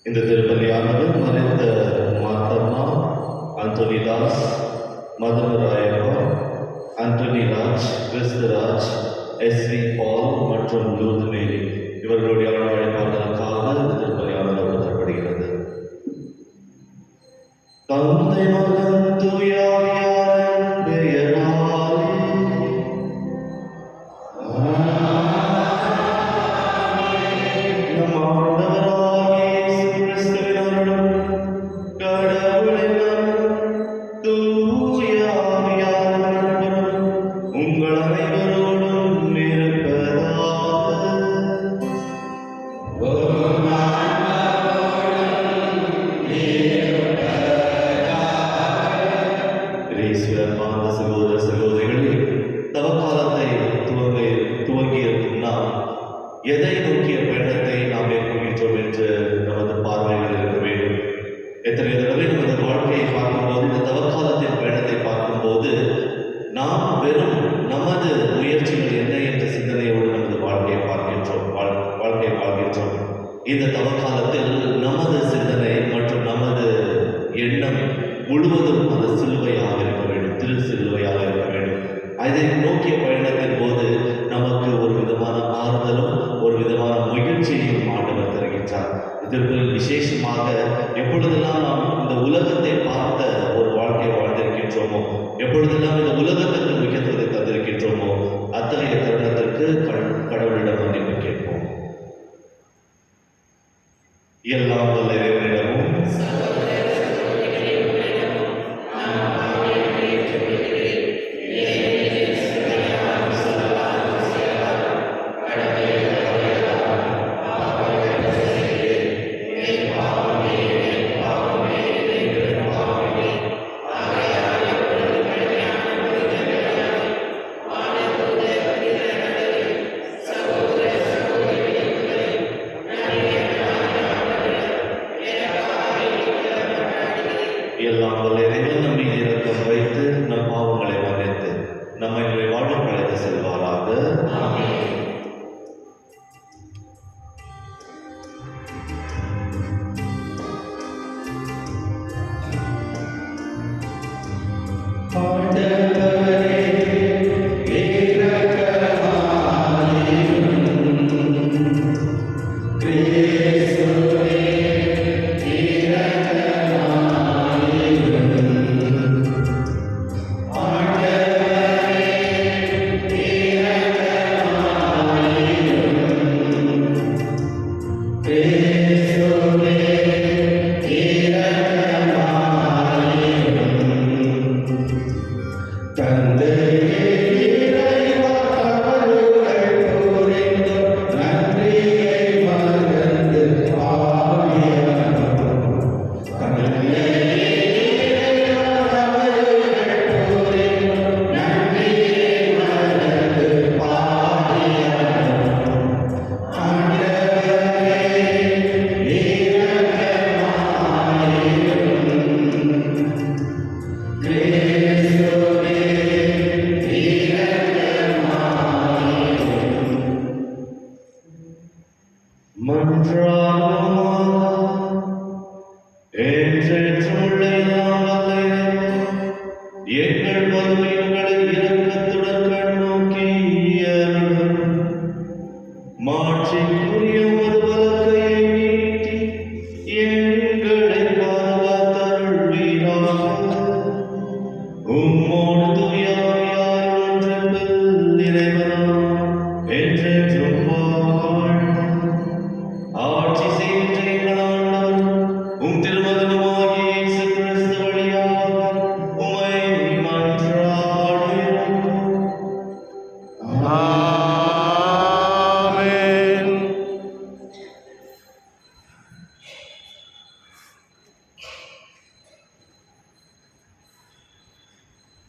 இந்த திருப்பலியானது மறைந்த மாத்தம்மா, அந்தோனிதாஸ், மதனராயப்பா, ஆண்டனி ராஜ், கிறிஸ்துராஜ், எஸ்வி பால் மற்றும் லூர்து மேரி இவர்களுடைய அழைப்பாளர்களுக்காக இந்த திருப்பலியானது நடத்தப்படுகிறது. தந்தை மகன் தூயாவியாரின் பெயராலே நம் ஆண்டவராகிய இயேசு கிறிஸ்துவின் அருளும் கடவுளின் அருளும் தூய ஆவியாரின் நட்புறவும் உங்கள் அனைவரோடும் இருப்பதாக. சகோதர சகோதரிகளே, தவக்காலத்தை துவங்கியிருக்கும் நாம் எதை நோக்கிய பயணத்தை நாம் மேற்கொள்கின்றோம் என்று நமது பார்வைகள் இருக்க வேண்டும். எத்தனை தடவை நமது வாழ்க்கையை பார்க்கும்போது, இந்த தவக்காலத்தின் பயணத்தை பார்க்கும்போது நாம் வெறும் நமது முயற்சிகள் என்ன என்ற சிந்தனையோடு நமது வாழ்க்கையை பார்க்கின்றோம். இந்த தவக்காலத்தில் நமது சிந்தனை மற்றும் நமது எண்ணம் முழுவதும் அது சிலுவையாக இருக்க வேண்டும், திரு சிலுவையாக இருக்க வேண்டும். அதை நோக்கிய பயணத்தின் போது நமக்கு ஒரு விதமான ஆறுதலும் ஒரு விதமான மகிழ்ச்சியையும் ஆண்டவர் தருகின்றார். இதற்கு விசேஷமாக எப்பொழுதெல்லாம் நாம் இந்த உலகத்தை பார்த்த ஒரு வாழ்க்கையை வாழ்ந்திருக்கின்றோமோ, எப்பொழுதெல்லாம் இந்த உலகத்திற்கு முக்கியத்துவத்தை தந்திருக்கின்றோமோ, அத்தகைய தருணத்திற்கு கடவுளிடம் மன்னிப்பு கேட்போம். எல்லாம் வல்ல இறைவனிடமும் எல்லாம் வல்ல இறைவன் நம் மீது இரக்கம் வைத்து நம் பாவங்களை மன்னித்து நம்மை வாழ அழைத்து செல்வாராக.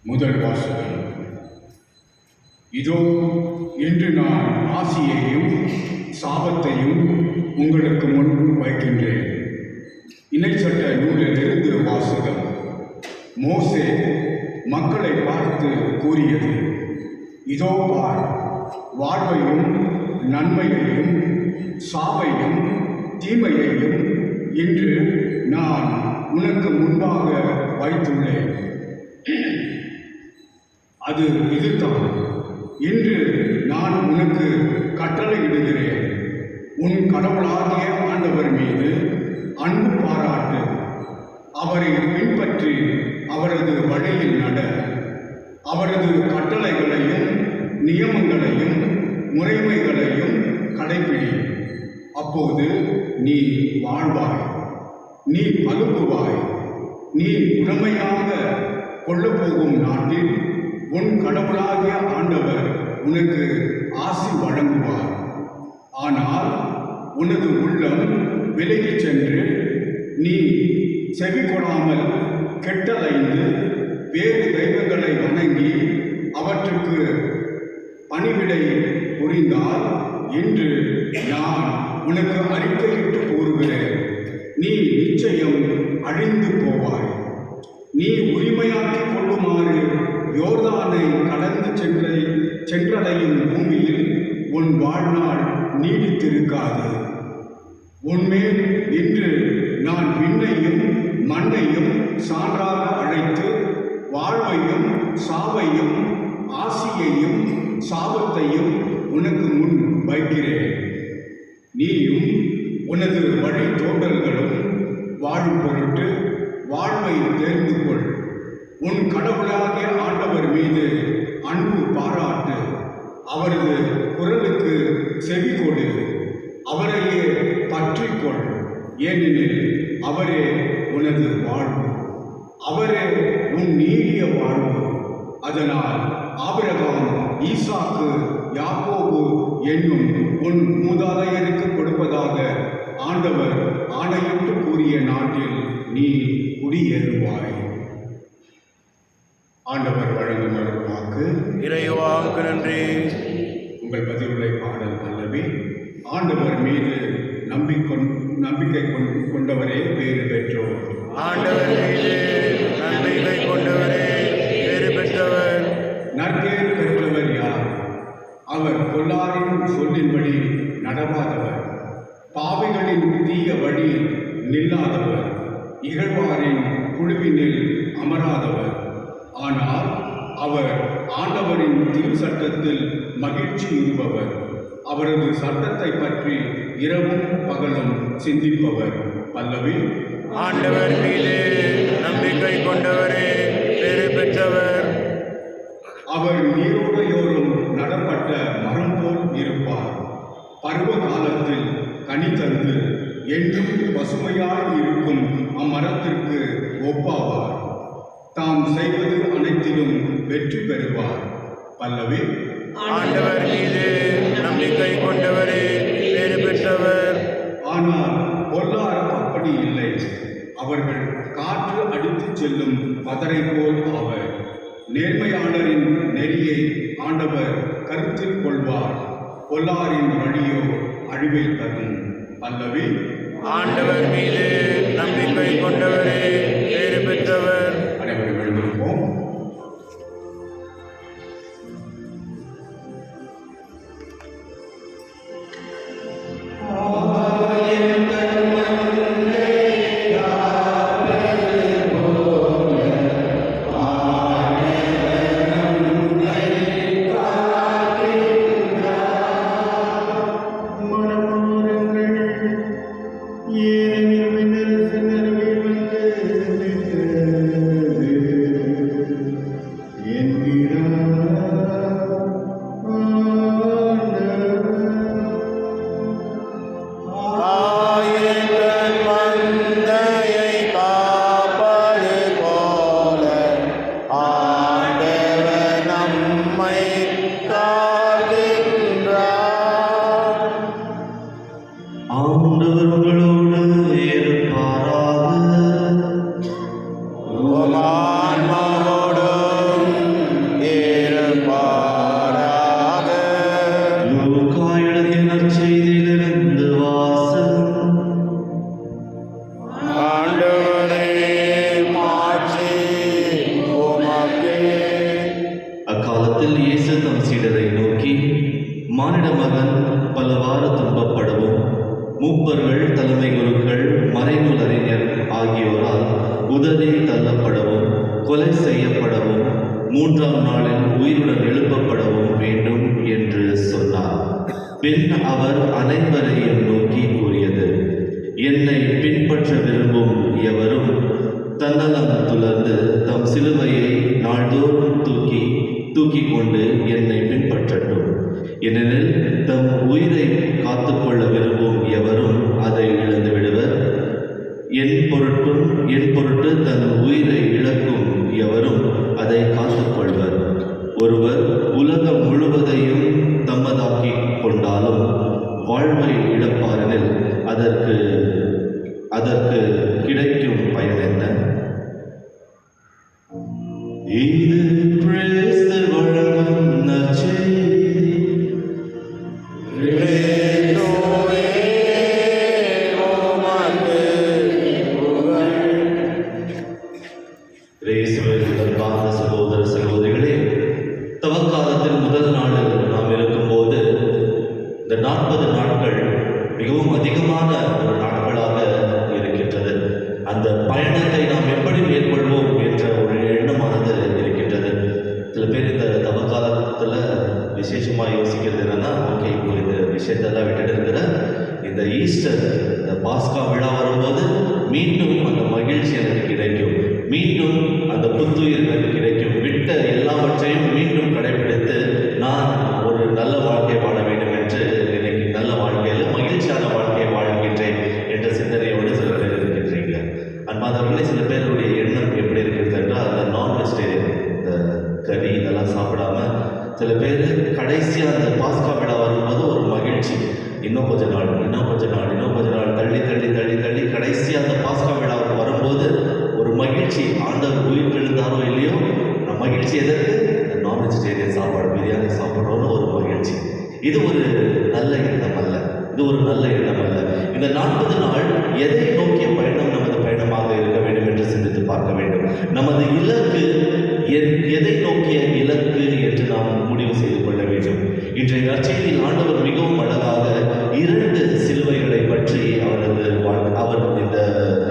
முதல் வாசகம். இதோ இன்று நான் ஆசியையும் சாபத்தையும் உங்களுக்கு முன் வைக்கின்றேன். இணைச்சட்ட நூலிலிருந்து வாசகம். மோசே மக்களை பார்த்து கூறியது, இதோ பார், வாழ்வையும் நன்மையையும் சாவையும் தீமையையும் இன்று நான் உனக்கு முன்பாக வைத்துள்ளேன். அது இதுதான். இன்று நான் உனக்கு கட்டளையிடுகிறேன். உன் கடவுளாகிய ஆண்டவர் மீது அன்பு பாராட்டு. அவரை பின்பற்றி அவரது வழியில் நட. அவரது கட்டளைகளையும் நியமங்களையும் முறைமைகளையும் கடைப்பிடி. அப்போது நீ வாழ்வாய், நீ பழுகுவாய். நீ உடமையாக கொள்ளப்போகும் நாட்டில் உன் கடவுளாகிய ஆண்டவர் உனக்கு ஆசி வழங்குவார். ஆனால் உனது உள்ளம் விலகிச் சென்று நீ செவி கொடாமல் கெட்டலைந்து வேறு தெய்வங்களை வணங்கி அவற்றுக்கு பணிவிடை புரிந்தால் இன்று நான் உனக்கு அறிக்கையிட்டு கூறுகிறேன், நீ நிச்சயம் அழிந்து போவாய். நீ உரிமையாக்கிக் கொள்ளுமாறு யோர்தானை கடந்து சென்றடையும் பூமியில் உன் வாழ்நாள் நீடித்திருக்காது. உன்மேல் இன்று நான் விண்ணையும் மண்ணையும் சான்றாக அழைத்து வாழ்வையும் சாவையும் ஆசியையும் சாபத்தையும் உனக்கு முன் வைக்கிறேன். நீயும் உனது வழி தோன்றல்களும் வாழும் பொருட்டு வாழ்வை தெரிந்து கொள். உன் கடவுளாகிய ஆண்டவர் மீது அன்பு பாராட்டு. அவரது குரலுக்கு செவி கொடு. அவரையே பற்றிக்கொள். ஏனெனில் அவரே உனது வாழ்வு, அவரே உன் நீடிய வாழ்வு. அதனால் ஆபிரகாம், ஈசாக்கு, யாக்கோபு என்னும் உன் மூதாதையருக்கு கொடுப்பதாக ஆண்டவர் ஆணையிட்டு கூறிய நாட்டில் நீ குடியேறுவாய். ஆண்டவர் வழங்கும் அருள்வாக்கு. இறைவாக்கு நன்றி. உங்கள் பதிவுரை பாடல் பல்லவி. ஆண்டவர் மீது நம்பிக்கை கொண்டவரே பேறு பெற்றோர். ஆண்டவர் மீது நம்பிக்கை கொண்டவரே பேறு பெற்றவர். நற்கேடு பெற்றவர் யார்? அவர் பொல்லாரின் சொல்லின்படி நடவாதவர், பாவிகளின் தீய வழி நில்லாதவர், இகழ்வாரின் குழுவினில் அமராதவர். ஆனால் அவர் ஆண்டவரின் திரு சட்டத்தில் மகிழ்ச்சி இருப்பவர். அவரது சட்டத்தை பற்றி இரவும் பகலும் சிந்திப்பவர். பல்லவி. ஆண்டவர் மீது நம்பிக்கை கொண்டவரே பேறு பெற்றவர். அவர் நீரோடையோரும் நடப்பட்ட மரம் போல் இருப்பார். பருவ காலத்தில் கனி தந்து என்றும் பசுமையாய் இருக்கும் அம்மரத்திற்கு ஒப்பாவார். தாம் செய்வது அனைத்திலும் வெற்றி பெறுவார். பல்லவி. ஆண்டவர் மீது நம்பிக்கை கொண்டவரே பேறு பெற்றவர். ஆனால் பொல்லார் அப்படி இல்லை. அவர்கள் காற்று அடித்துச் செல்லும் பதரை போல் ஆவர். நேர்மையாளரின் நெறியை ஆண்டவர் கருத்தில் கொள்வார். பொல்லாரின் வழியோ அழிவை தரும். பல்லவி. ஆண்டவர் மீது நம்பிக்கை கொண்டவரே பேறு பெற்றவர். அனைவரும் எழுந்திருப்போம். ஆன்மாவோடும் மூப்பர்கள், தலைமை குருக்கள், மறைநூல் அறிஞர் ஆகியோரால் உதறி தள்ளப்படவும், கொலை செய்யப்படவும், 3ஆம் நாளில் உயிருடன் எழுப்பப்படவும் வேண்டும் என்று சொன்னார். பின் அவர் அனைவரையும் நோக்கி கூறியது, என்னை பின்பற்ற விரும்பும் எவரும் தன்னலம் துறந்து தம் சிலுவையை நாள்தோறும் தூக்கி கொண்டு என்னை பின்பற்றட்டும். ஏனெனில் தம் உயிரை காத்துக்கொள்ள விரும்பும் எவரும் அதை இழந்து விடுவர். என் பொருட்டு தன் உயிரை இழக்கும் எவரும் அதை காத்துக்கொள்வர். ஒருவர் உலகம் முழுவதையும் தம்மதாக்கிக் கொண்டாலும் வாழ்வை இழப்பாரெனில் அதற்கு கிடைக்கும் பயன் என்ன? இது கிறிஸ்து வழங்கும் நற்செய்தி. கிறிஸ்துவே, உமக்கு புகழ். இயேசுவில் அன்பார்ந்த சகோதர சகோதரிகளே, தவக்காலத்தில் முதல் நாளில் நாம் இருக்கும்போது இந்த 40 நாட்கள் மிகவும் அதிகமான ஒரு நாட்களாக இருக்கின்றது. அந்த பயணத்தை நாம் எப்படி மேற்கொள்வோம் என்ற ஒரு எண்ணமானது இருக்கின்றது. சில பேர் இந்த தவக்காலத்தில் விசேஷமாக யோசிக்கிறது என்னன்னா, ஓகே, இப்போ இந்த விஷயத்தெல்லாம் விட்டுட்டு இருக்கிற இந்த ஈஸ்டர், இந்த பாஸ்கா விழா வரும்போது மீண்டும் அந்த மகிழ்ச்சி எனக்கு கிடைக்கும், மீண்டும் அந்த புத்துயிர் எனக்கு கிடைக்கும், விட்ட எல்லாவற்றையும் மீண்டும் கடைபிடித்து நான் ஒரு நல்ல வாழ்க்கை வாழ வேண்டும் என்று இன்னைக்கு நல்ல வாழ்க்கையில் மகிழ்ச்சியான வாழ்க்கையை வாழ்கின்றேன் என்ற சிந்தனையோடு சில பேர் இருக்கின்றீங்க. அன்பாதவர்களே, சில பேருடைய எண்ணம் எப்படி இருக்கிறது என்றால், அந்த நான் வெஜிடேரியன், இந்த கறி இதெல்லாம் சாப்பிடாம சில பேர் கடைசியாக அந்த பாஸ்கா விழா வரும்போது ஒரு மகிழ்ச்சி, இன்னும் கொஞ்ச நாள் தள்ளி கடைசியாக அந்த பாஸ்கா விழா வரும்போது ஒரு மகிழ்ச்சி. ஆண்டவர் உயிர் எழுந்தாரோ இல்லையோ, மகிழ்ச்சி எதற்கு? நான் வெஜிடேரியன் சாப்பாடு, பிரியாணி சாப்பிட்றோன்னு ஒரு மகிழ்ச்சி. இது ஒரு நல்ல எண்ணம் அல்ல. இந்த 40 நாள் எதை நோக்கிய பயணம் நமது பயணமாக இருக்க வேண்டும் என்று சிந்தித்து பார்க்க வேண்டும். நமது இலக்கு எதை நோக்கிய இலக்கு என்று நாம் முடிவு செய்து கொள்ள வேண்டும். இன்றைய நற்செய்தியில் ஆண்டவர் மிகவும் அழகாக 2 சிலுவைகளை பற்றி அவர் இந்த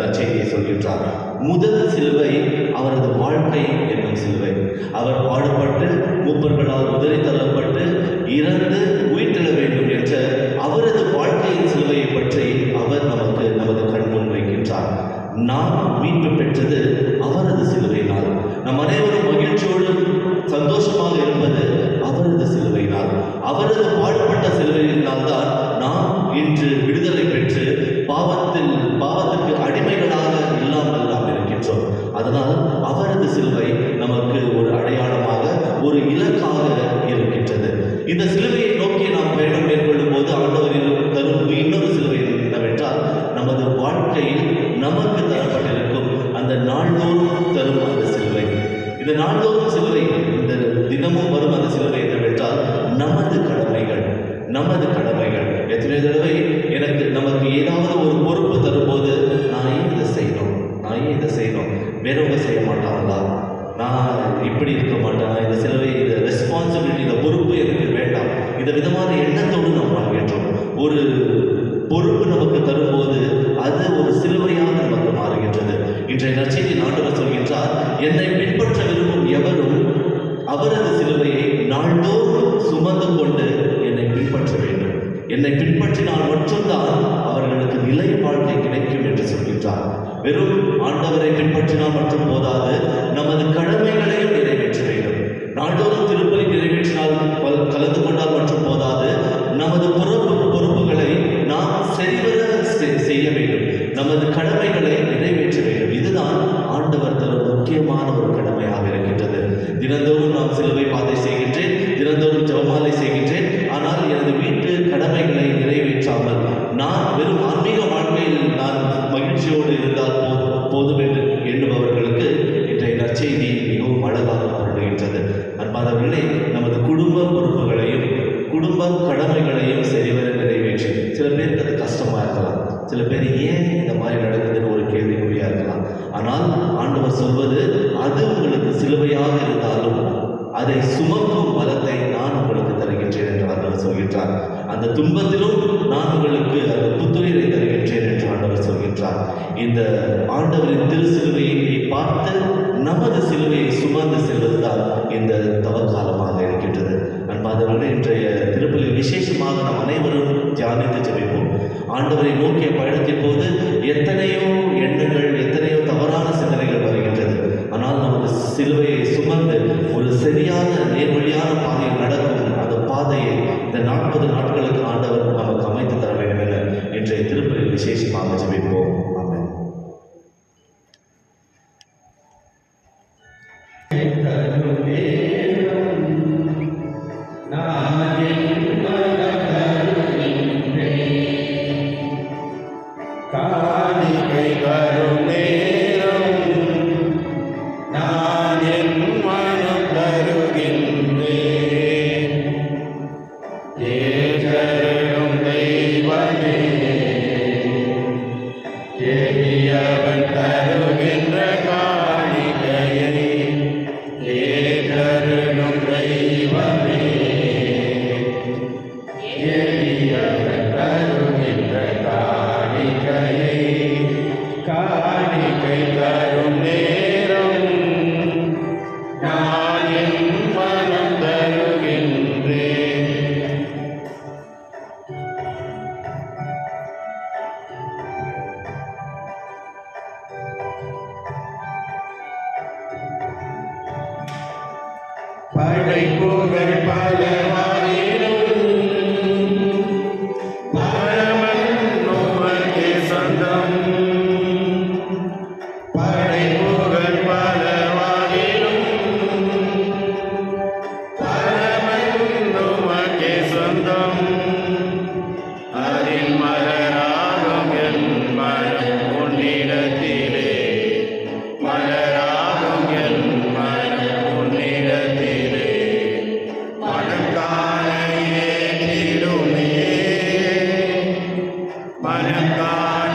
நற்செய்தியை சொல்கின்றார். முதல் சிலுவை அவரது வாழ்க்கை என்னும் சிலுவை. அவர் பாடுபட்டு மூப்பர்களால் உதறி தள்ளப்பட்டு இறந்து உயிர்த்தெழ வேண்டும் என்ற அவரது வாழ்க்கையின் சிலுவையை பற்றி அவர் நமது கண்முன் வைக்கின்றார். நாம் மீட்பு பெற்றது அவரது சிலுவையினால். நம் அனைவரும் மகிழ்ச்சியோடு சந்தோஷமாக இருப்பது அவரது சிலுவையினால். அவரது பாடுபட்ட சிலுவையினால் தான் நாம் இன்று விடுதலை பெற்று பாவத்திற்கு அடிமைகளாக இல்லாமல் நாம் இருக்கின்றோம். அதனால் அவரது சிலுவை நமக்கு ஒரு அடையாளமாக, ஒரு இலக்காக இருக்கின்றது. இந்த சிலுவையை நோக்கி நாம் பயணம் மேற்கொள்ளும் போது ஆண்டவரிடம் தரும் இன்னொரு சிலுவை என்னவென்றால், நமது வாழ்க்கையில் நமக்கு தரப்பட்டிருக்கும் அந்த நாள்தோறும் தரும் அந்த சிலுவை. இந்த நாள்தோறும் சிலுவை, இந்த தினமும் வரும் அந்த சிலுவை என்னவென்றால் நமது கடமைகள். எத்தனை தடவை நமக்கு ஏதாவது ஒரு பொறுப்பு தரும்போது, நான் ஏன் இதை செய்யணும், வேறவங்க செய்ய மாட்டாங்களா, நான் இப்படி இருக்க மாட்டேன், இந்த சிலுவை, இந்த ரெஸ்பான்சிபிலிட்டி, இந்த பொறுப்பு எனக்கு வேண்டாம், இந்த விதமான எண்ணத்தோடு நாம் வாழ்கின்றோம். ஒரு பொறுப்பு நமக்கு தரும்போது அது ஒரு சிலுவையாக நமக்கு மாறுகின்றது. இன்றைய நற்செய்தியில் ஆண்டவர் சொல்கின்றார், என்னை பின்பற்ற விரும்பும் எவரும் அவரது சிலுவையை நாள்தோறும் சுமந்து கொண்டு என்னை பின்பற்ற வேண்டும். என்னை பின்பற்றினால் மட்டும்தான் அவர்களுக்கு நிலை வாழ்க்கை கிடைக்கும் என்று சொல்கின்றார். வெறும் ஆண்டவரை பின்பற்றினால் மட்டும் போதாது, நமது கடமைகளையும் நிறைவேற்ற வேண்டும். நாள்தோறும் திருப்பலி நிறைவேற்றினால், கலந்து கொண்டால் மட்டும் போதாது, நமது பொறுப்புகளை நாம் சரிவர செய்ய வேண்டும். நமது கடமைகளை நிறைவேற்ற வேண்டும். இதுதான் ஆண்டவர் தரும் முக்கியமான ஒரு கடமையாக இருக்கின்றது. தினந்தோறும் நாம் சிலுவை பாதை செய்கின்றேன், தினந்தோறும் ஜெபமாலை செய்கின்றேன், ஆனால் எனது வீட்டு கடமைகளை நிறைவேற்றாமல் நான் வெறும் ஆன்மீக வாழ்க்கையில் நான் மகிழ்ச்சியோடு இருந்தால் போதும் என்று எண்ணுபவர்களுக்கு இன்றைய நற்செய்தி மிகவும் அழகாக பொருளுகின்றது. அன்பானவர்களே, நமது குடும்ப பொறுப்புகளையும் குடும்ப கடமைகளையும் சரிவர நிறைவேற்றி, சில பேருக்கு அது கஷ்டமாக இருக்கலாம், சில பேர் ஏன் இந்த மாதிரி நடக்குதுன்னு ஒரு கேள்விக்குறியாக இருக்கலாம். ஆனால் ஆண்டவர் சொல்வது, அது உங்களுக்கு சிலுவையாக இருந்தாலும் அதை சுமக்கும் பலத்தை நான் உங்களுக்கு தருகின்றேன் என்று ஆண்டவர் சொல்கின்றார். அந்த துன்பத்திலும் நான் உங்களுக்கு அந்த புத்துயிரை தருகின்றேன் என்று ஆண்டவர் சொல்கின்றார். இந்த ஆண்டவரின் திருச்சிலுவையை பார்த்து நமது சிலுவையை சுமந்து செல்வதுதான் இந்த தவக்காலமாக இருக்கின்றது. அன்பாதவர்களே, இன்றைய திருப்பலியில் விசேஷமாக நாம் அனைவரும் தியானித்து ஜெபிப்போம். ஆண்டவரை நோக்கிய பயணத்தின் போது எத்தனையோ எண்ணங்கள், எத்தனையோ தவறான சிந்தனைகள் வருகின்றது. ஆனால் நமது சிலுவையை சுமந்து ஒரு சரியான நேர்வழியான பாதையில் நடக்கும் அந்த பாதையை இந்த 40 நாட்களுக்கு ஆண்டவர் நமக்கு அமைத்து தர வேண்டும் என இன்றைய திருப்பலியில் விசேஷமாக ஜெபிப்போம். ஆமென். காணிக்கை தரும் நேரம் நான் என் மனம் தருகின்றேன். ஏற்றருளும் தெய்வமே, எளியவன் தருகின்ற காணிக்கையை ஏற்றருளும் தெய்வமே, எளியவன் தருகின்ற காணிக்கையை காணிக்கை தரும் நேரம் நான் என் மனம் தருகின்றேன். படைப்புகள் பலவாயினும் பரமன் உமக்கே சொந்தம். படைப்புகள் பலவாயினும் பரமன் உமக்கே சொந்தம். அதில் மலராகும் என் மனம் உன்னிடத்திலே, மலராகும் என் மனம் உன்னிடத்திலே. மனம் காண ஏற்றிடுமே, மனம் காண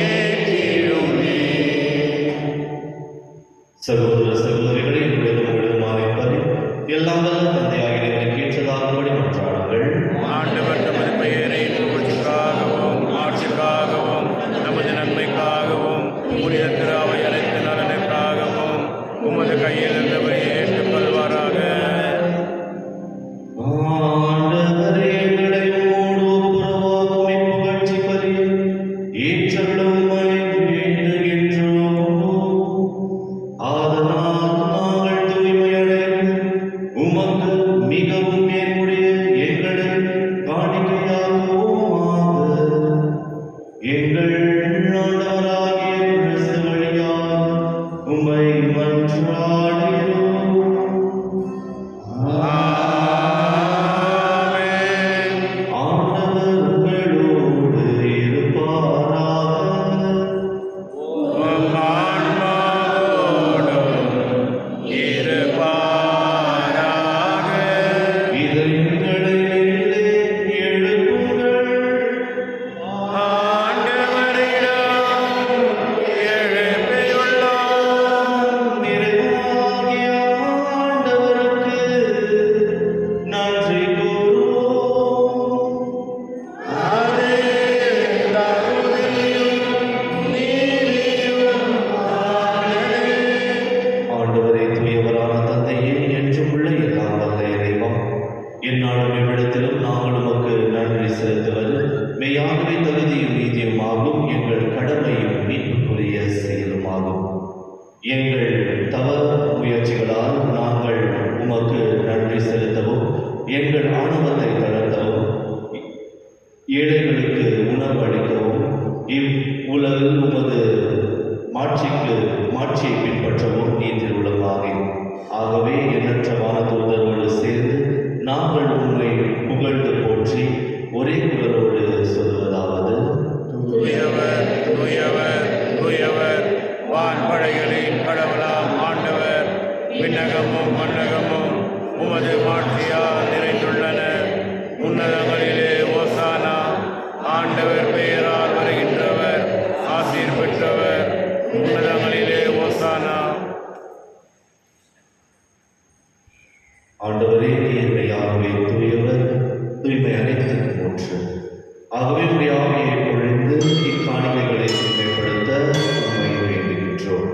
ஏற்றிடுமே. சகோதர சகோதரிகளே, என்னுடைய மாலை எல்லாம் வல்ல தந்தையாகிய இறைவனுக்கு ஏற்றதாகும்படி மன்றாடுங்கள். ஆண்டவர் தமது பெயரை புகழ்ச்சிக்காகவும் ஆட்சிக்காகவும் நமது நன்மைக்காகவும் புனித திராவை அனைத்து நலனுக்காகவும் உமது கையில் இருந்தவரை ஏற்றுக் கொள்வாராக. ஆண்டவரே, எங்களை உம்மோடு ஒப்புரவாக்கும் இப்புகழ்ச்சி பலியை ஏற்றருளும்படி வேண்டுகின்றோம். ஆதலால் நாங்கள் தூய்மையடைந்து உமக்கு மிகவும் ஏற்புடைய எங்களை காணிக்கையாக்குவோமாக. எங்கள் ஆண்டவராகிய கிறிஸ்து வழியாக உம்மை மன்றாடுகிறோம். ஆமென். ஆண்டவர் உங்களோடு இருப்பாராக. உம் ஆன்மாவோடும் இருப்பாராக. இதயங்களை மேலே எழுப்புங்கள். ஆண்டவரிடம் எழுப்பியுள்ளோம். நிறைவாகிய ஆண்டவருக்கு நன்றி கூறுவோம். அதே தகுதியும் நீதியும் ஆனதே. ஆண்டவரே, தூயவரான தந்தையே, என்றும் உள்ள எல்லாம் வல்ல இறைவா, எந்நாளும் எவ்விடத்திலும் நாங்கள் உமக்கு நன்றி செலுத்துவது மெய்யாகவே தகுதியும் நீதியுமாகும், எங்கள் கடமையும் மீட்புக்குரிய செயலுமாகும். எங்கள் தவ முயற்சிகளால் நாங்கள் உமக்கு நன்றி செலுத்தவும், எங்கள் ஆணவத்தை தளர்த்தவும், ஏழைகளுக்கு உணவு அளிக்கவும், இவ்வுலகில் உமது மாட்சியை பின்பற்றவும் நீ திருவுளமாகி. ஆகவே எண்ணற்ற வானதூதரோடு சேர்ந்து நாங்கள் உம்மை புகழ்ந்து போற்றி ஒரே குரலோடு சொல்வதாவது: தூயவர், தூயவர், தூயவர், வான்படைகளின் கடவுளாம் ஆண்டவர். விண்ணகமும் மண்ணகமும் உமது மாட்சியால் நிறைந்துள்ளன. உன்னதங்களிலே ஓசானா. ஆண்டவர் பெயரால் வருகின்றவர் ஆசீர் பெற்றவர். உன்னதங்களிலே ஓசானா. ஆண்டவரே, நேர்மையாகவே தூயவர், தூய்மை அனைத்துக்கும் ஒன்று. ஆகவே உடைய ஆவியை பொழிந்து இக்காணிக்கைகளை தூய்மைப்படுத்த உண்மை வேண்டுகின்றோம்.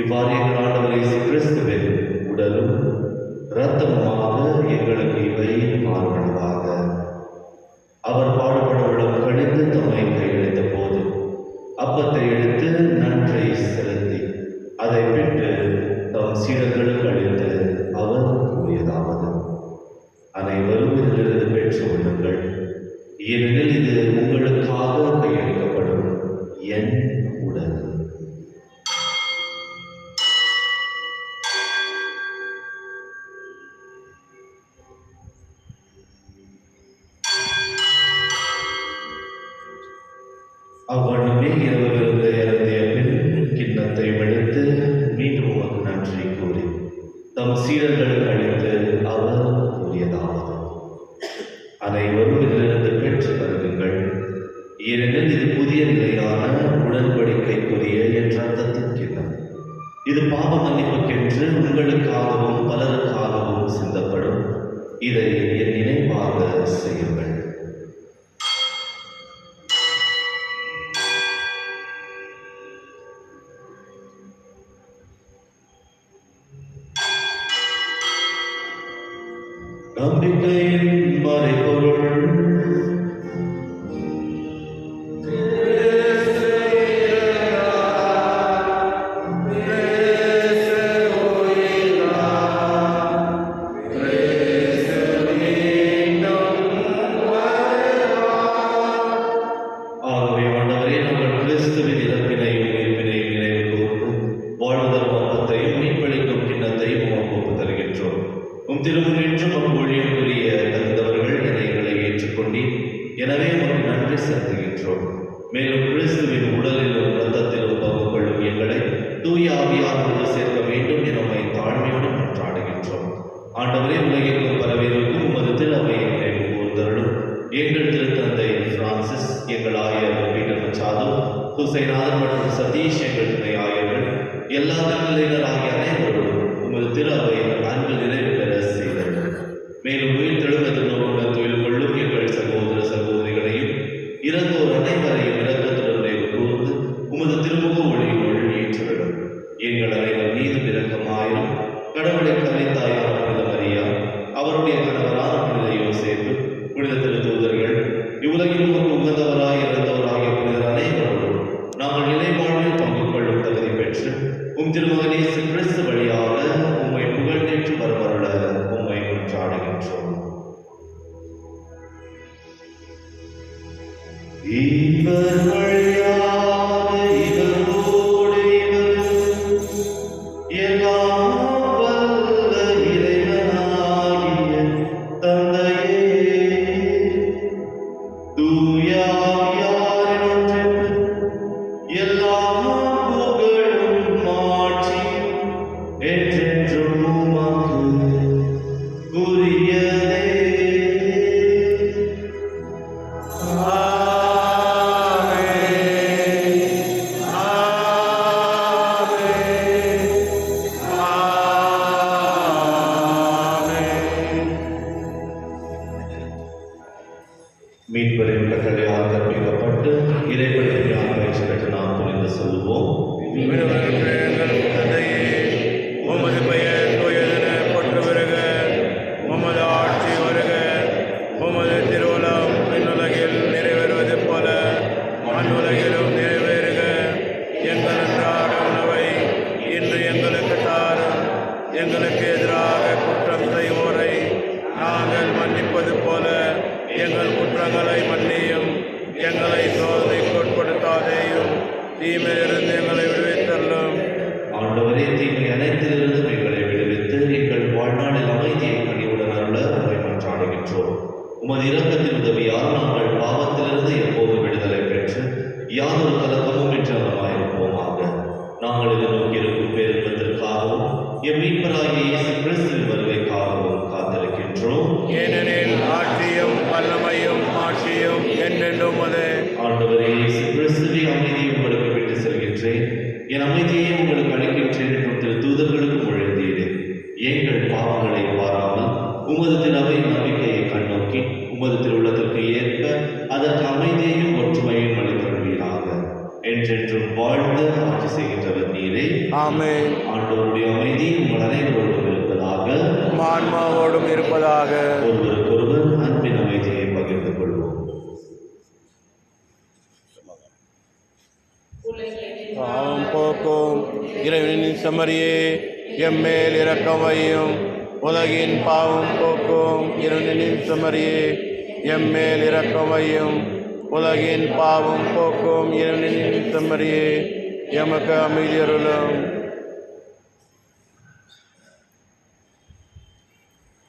இவ்வாறு எங்கள் ஆண்டவர் இயேசு கிறிஸ்துவின் உடலும் இரத்தமுமாக எங்களுக்கு இவை மாறுபடுவாக. அவர் பாடுபட உளம் கழிந்து தம்மை கையெழுத்த போது அப்பத்தை எடுத்து நன்றை செலுத்தி அதை விட்டு தம் சீடர்களுக்கு அளித்து அவர் கூறியதாவது: அனைவரும் இதிலிருந்து பெற்று கொள்ளுங்கள், ஏனெனில் இது உங்களுக்காக கையளிக்கப்படும் என் உடல். அவ்வண்ணமே இரவு விருந்து இறந்திய பின் கிண்ணத்தை எடுத்து மீண்டும் உமக்கு நன்றி கூறி தம் சீடர்களுக்கு அளித்து அவர் கூறியதாவது: அனைவரும் இதிலிருந்து பெற்று வருகுங்கள், ஏனெனில் இது புதிய நிலையான உடன்படிக்கைக்குரிய என் ரத்தத்தின் கிண்ணம். இது பாவ மன்னிப்புக்கென்று உங்களுக்காகவும் பலருக்காகவும் சிந்தப்படும். இதை என் நினைவாக செய்யுங்கள். நம்பிக்கையின் மறைபொருள். ஆகவே ஆண்டவரே, நாங்கள் கிறிஸ்துவின் இறப்பினையும் உயிர்ப்பினையும் நினைவு கூர்ந்து வாழ்வதரும் அப்பத்தையும் மீட்பளிக்கும் கிண்ணத்தையும் உமக்கு ஒப்புத் தருகின்றோம். உம் திருமுன்னின்றும் உம் ஊழியம் புரிய தந்தவர்கள் எங்களை ஏற்றுக்கொண்டீர். எனவே உமக்கு நன்றி செலுத்துகின்றோம். மேலும் கிறிஸ்துவின் உடலிலும் இரத்தத்திலும் பங்கு கொள்ளும் எங்களை தூய ஆவியாரோடு சேர்க்க வேண்டும் என உம்மை தாழ்மையோடு மன்றாடுகின்றோம். ஆண்டவரே, உலகெங்கும் பரவியிருக்கும் உமது திரு அவையை நினைவு கூர்ந்தருளும். எங்கள் திருத்தந்தை பிரான்சிஸ், எங்கள் ஆயர் பீட்டர் மச்சாதோ, குசைநாதன் மற்றும் சதீஷ், எங்கள் துணை ஆயர்கள், எல்லா திருநிலையினர் ஆகிய அனைவரோடும் உமது திரு அவையில் அன்பு நிறைவு பெற செய்தருளும். மேலும் உயிர் தெழுவது நோக்குடன் தொழில் கொள்ளும் எங்கள் சகோதர சகோதரிகளையும் இறந்தோர் அனைவரையும் இரக்கத்துடன் நினைவு கூர்ந்து உமது திருமுக ஒளியினுள் ஏற்றுவிடும். எங்கள் அனைவர் மீதும் இரக்கமாயிரும். கடவுளை கலைத்தாயான புனித மரியா, அவருடைய கணவரான புனித யோசேப்பு, புனித திருத்தூதர்கள், இவ்வுலகில் உமக்கு உகந்தவராய் இறந்தவராகிய புனிதர் அனைவரோடும் நாங்கள் நிலைவாழ்வில் பங்கு கொள்ளும் தகுதி பெற்று உம் திருமகன் இயேசு கிறிஸ்து வழியாக உம்மை புகழ்ந்தேற்று வரவருள உம்மை கொண்டாடுகின்றோம். இவர் வழியாக இவரோடு இவரும் எல்லாம் வல்ல இறைவனாகிய தந்தையே, தூய ஆவியாரின் ஒன்றிப்பு எல்லா புகழும் மாட்சியும் என்றென்றும் உமக்கு உரியதே. மீட்பரின் கட்டளையால் கற்பிக்கப்பட்டு இறைப்பணியால் பயிற்சி பெற்று நாம் துணிந்து சொல்லுவோம்: உமது பெயர் தூயதென போற்று வருக, உமது ஆட்சி வருக, உமது திருவுளம் விண்ணுலகில் நிறைவேறுவது போல மண்ணுலகிலும் நிறைவேறுக. எங்கள் அன்றாட உணவை இன்று எங்களுக்கு தாரும். எங்களுக்கு எதிராக குற்றம் செய்வோரை நாங்கள் மன்னிப்பது போல எங்கள் குற்றங்களை மன்னியும். எங்களை சோதனைக்கு உட்படுத்தாதேயும், தீமையிலிருந்து எங்களை விடுவித்தள்ளும். ஆண்டவரே, தீமை அனைத்திலிருந்து எங்களை விடுவித்து எங்கள் வாழ்நாளில் அமைதியை கனிவுடன் அருள உம்மை மன்றாடுகின்றோம். உமது இரக்கத்தின் உதவியால் நாங்கள் பாவத்திலிருந்து எப்போதும் விடுதலை பெற்று யாதொரு கலக்கமும் இன்றி நலமாயிருப்போமாக. நாங்கள் எதிர்நோக்கியிருக்கும் பேரின்பத்திற்காகவும் எம் மீட்பராகிய இயேசு கிறிஸ்துவின் வருகைக்காகவும் காத்திருக்கின்றோம். ஏனெனில் ஆட்சியும் வல்லமையும் ஆட்சியும் என்றென்றும் உமதே. ஆண்டவரே இயேசு கிறிஸ்துவே, அமைதியை உங்களுக்கு விட்டு செல்கின்றேன், என் அமைதியை உங்களுக்கு அளிக்கின்றேன் என்றும் திரு தூதர்களுக்கு மொழிந்தீரே. எங்கள் பாவங்களை பாராமல் உங்கள் அனைவரோடும் இருப்பதாக. ஆன்மாவோடும் இருப்பதாக. ஒருவருக்கொருவர் அன்பின் அமைதியை பகிர்ந்து கொள்வோம். பாவம் போக்கும் இறைவனின் செம்மறியே எம்மேல் இரக்கம் வையும். உலகின் பாவம் போக்கும் இறைவனின் செம்மறியே எம்மேல் இரக்கம் வையும். உலகின் பாவம் போக்கும் இறைவனின் செம்மறியே எமக்கு அமைதி அருளும்.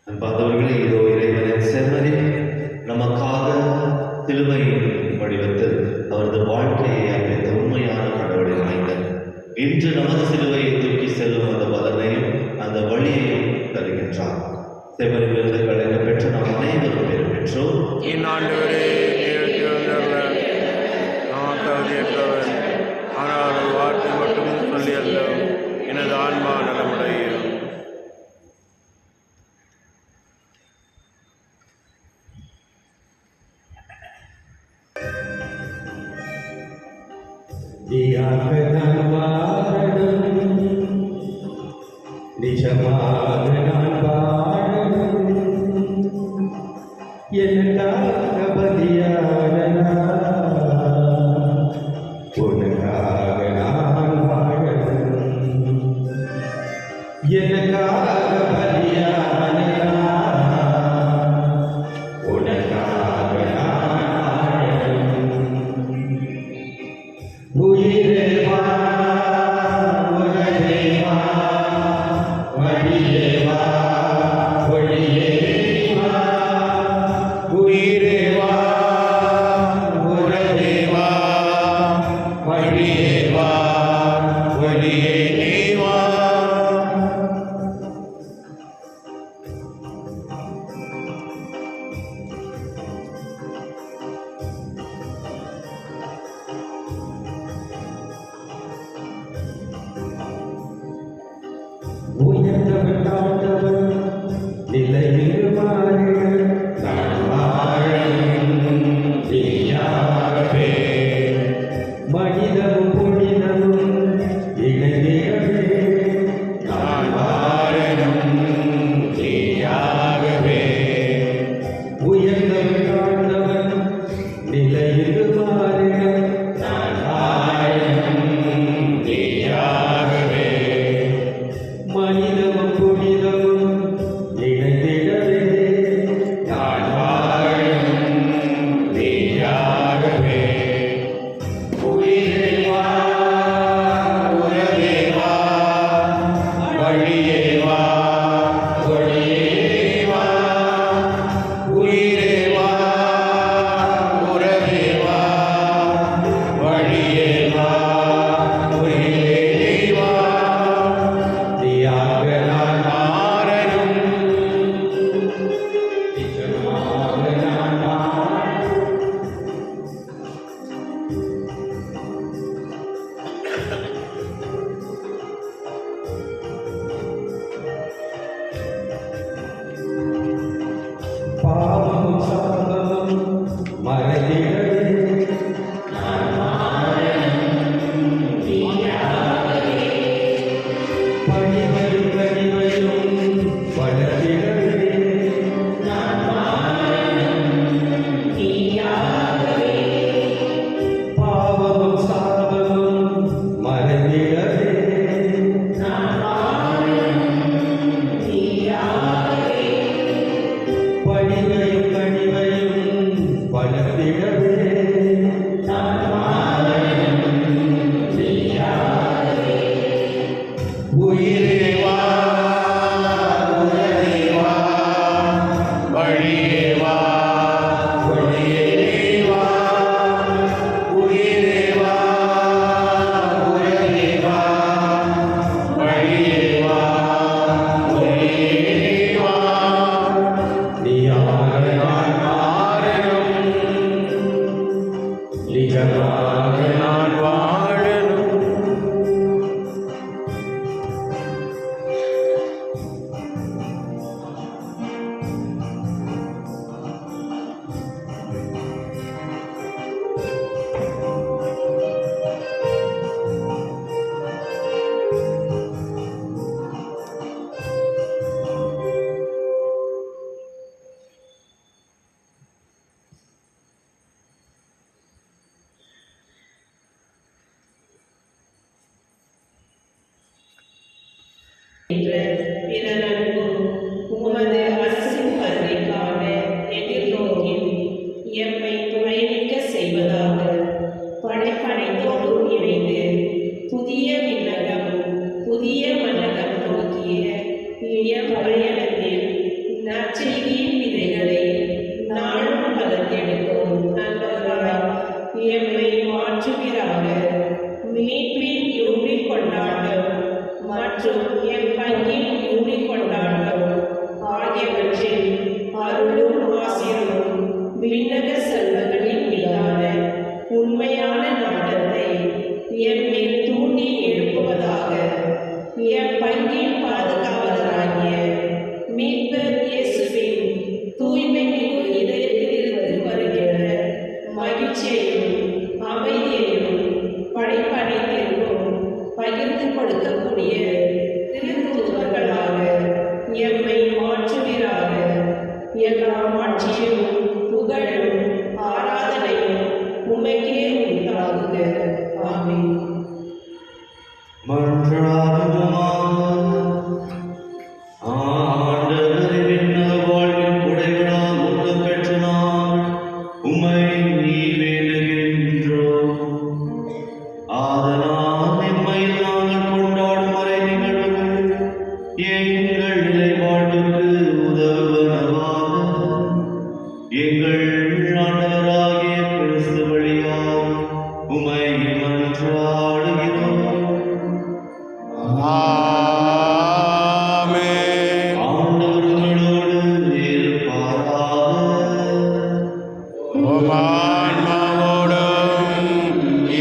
அன்பார்ந்தவர்களே, இதோ இறைவனின் செம்மறி நமக்காக சிலுவையின் வடிவத்தில் அவரது வாழ்க்கையை அளித்த உண்மையான கடவுளின் மைந்தன். இன்று நமது சிலுவையை தூக்கி செல்லும் அந்த பலனையும் அந்த வழியையும் தருகின்றார். செம்மறி விருதுகளை பெற்று நாம் அனைவரும் பெறும் பெற்றோம். இந்நாண்டவரே நான் தகுதியற்றவன், ஆனால் ஒரு வார்த்தை மட்டும் சொல்லி அல்ல எனது ஆன்மா நலமுடையும். நிஜமாக நான் வாழணும், எனக்காக பலியானனா, உனக்காக நான் வாழணும், எனக்காக பலியானனா, உனக்காக நான் வாழணும். உயிரே வா, உலகே வா, வழியே வா, ஒளியே வா. உயிரே வா, உலகே வா, வழியே வா, ஒளியே நீ வா. உயர்ந்தவன் ஆண்டவன் நிலையில் மாறிட நான் வாழணும் நீயாகவே. மனிதமும் புனிதமும் இணைந்திடவே நான் வாழணும் நீயாகவே. உயர்ந்தவன் ஆண்டவன் நிலையில் மாறிட நான் வாழணும் நீயாகவே. மனிதமும் புனிதமும் இணைந்திடவே எம் பயணத்தில் நற்செய்தியின் விதைகளை நாளும் வளர்த்தெடுக்கும் நல்லவராய் எம்மை மாற்றுகிறாக. மீட்பின் யூனிட் கொண்டாட்டம் மற்றும் என் பங்கின் யூனிட் கொண்டாட்டம் ஆகியவற்றில் அருளும் ஆசிரும் விண்ணக செல்வங்களின் மீதான உண்மையான நாட்டத்தை எம்மில் தூண்டி எழுப்புவதாக. எம் பங்கின் பாதுகாவலராகிய மீட்பர் இயேசுவின் தூய்மை மிகு இதயத்திலிருந்து வருகின்ற மகிழ்ச்சியையும் அமைதியையும் படைப்பனைத்திற்கும் பகிர்ந்து கொடுக்கக்கூடிய திருத்தூதர்களாக எம்மை மாற்றுவீராக. எல்லா ஆட்சியும் புகழும் ஆராதனையும் உமக்கே உண்டாகுக. ஆமென். ஆண்டவரே, விண்ணக வாழ்வின் கொடைகளால் ஊக்கம் பெற்ற நாம் உம்மை வேண்டுகின்றோம். ஆதலால் இம்மையில் நாங்கள் கொண்டாடும் மறை நிகழ்வுகள் எங்கள் நிலை வாழ்வுக்கு உதவுவனவாக. எங்கள் ஆண்டவராகிய கிறிஸ்து வழியாக உம்மை மன்றாடுகிறோம். ஆமென். ஆண்டவர் உங்களோடு இருப்பாராக. உம் ஆன்மாவோடும்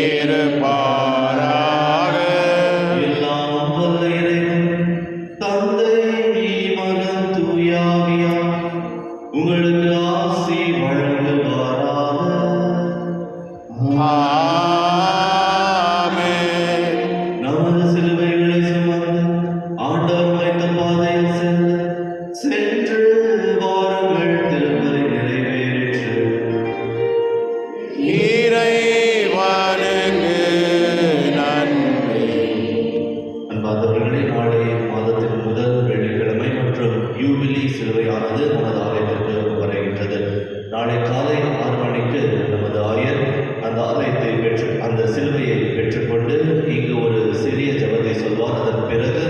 இருப்பாராக. எல்லாம் வல்ல இறைவன், தந்தை, மகன், தூய ஆவியார் உங்களுக்கு ஆசி வழங்குவாராக. ஆமென். நமது சிலுவைகளை சுமந்து ஆண்டவர் வைத்த பாதையில் சென்று வாருங்கள். திருப்பலி நிறைவேற்று. இறைவனுக்கு நன்றி. அன்பார்ந்தவர்களே, நாளை மாதத்தின் முதல் வெள்ளிக்கிழமை மற்றும் யூபிலி சிலுவையானது நமது ஆலயத்திற்கு வருகின்றது. நாளை காலை 6 மணிக்கு நமது ஆயர் அந்த ஆலயத்தை அந்த சிலுவையை பெற்றுக்கொண்டு இங்கு ஒரு சிறிய ஜெபத்தை சொல்வார். அதன் பிறகு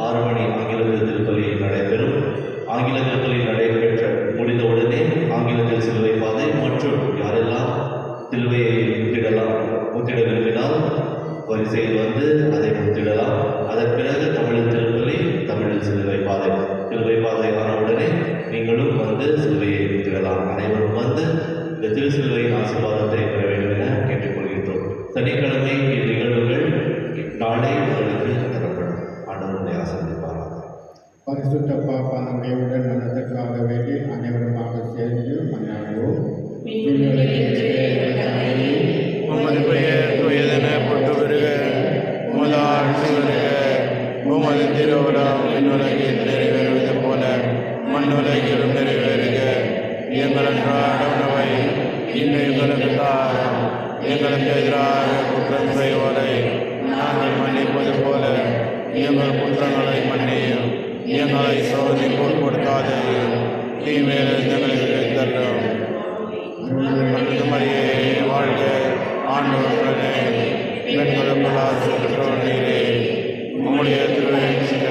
6 மணி ஆங்கிலத்தில் திருப்பலி நடைபெறும். ஆங்கில திருப்பலி நடைபெற்ற முடிந்தவுடனே ஆங்கிலத்தில் சிலுவை பாதை மற்றும் யாரெல்லாம் சிலுவையை முத்திட விரும்பினால் வரிசையில் வந்து அதை முத்திடலாம். அதன் பிறகு தமிழில் திருப்பலி, தமிழில் சிலுவை பாதை. சிலுவை பாதை ஆனவுடனே நீங்களும் வந்து சிலுவையை முத்திடலாம். அனைவரும் வந்து இந்த திருச்சிலுவையின் ஆசீர்வாதத்தை பெற வேண்டும் என கேட்டுக்கொள்கின்றோம். சனிக்கிழமை இந்நிகழ்வுகள் நாளை உங்களுக்கு தரப்படும். ஆண்டவருடைய ஆசீர்வதிப்பாராக. பரிசுத்த பாப்பா நம்முடைய உடல் நலத்திற்காக வேண்டி அனைவருமாக சேர்ந்து மன்றாடுவோம். உமது பெயர் தூயதென போற்று வருக. உமது ஆட்சி வருக. உமது திருவுளம் விண்ணுலகில் நிறைவேறுவது போல மண்ணுலகிலும் நிறைவேறுக. எங்கள் அன்றாட உணவை இன்று எங்களுக்கு தாரும். எங்களுக்கு எதிராக குற்றம் செய்வோரை நாங்கள் மன்னிப்பது போல எங்கள் குற்றங்களை மன்னியும். எங்களை சோதனைக்கு உட்படுத்தாதையும் தீமையிலிருந்து எங்களை விடுவித்தள்ளும். மரியே வாழ்க. ஆண்டவருடனே பெண்களுக்குள் ஆசி பெற்றோர் நீரே. உம்முடைய திருவயிற்றின்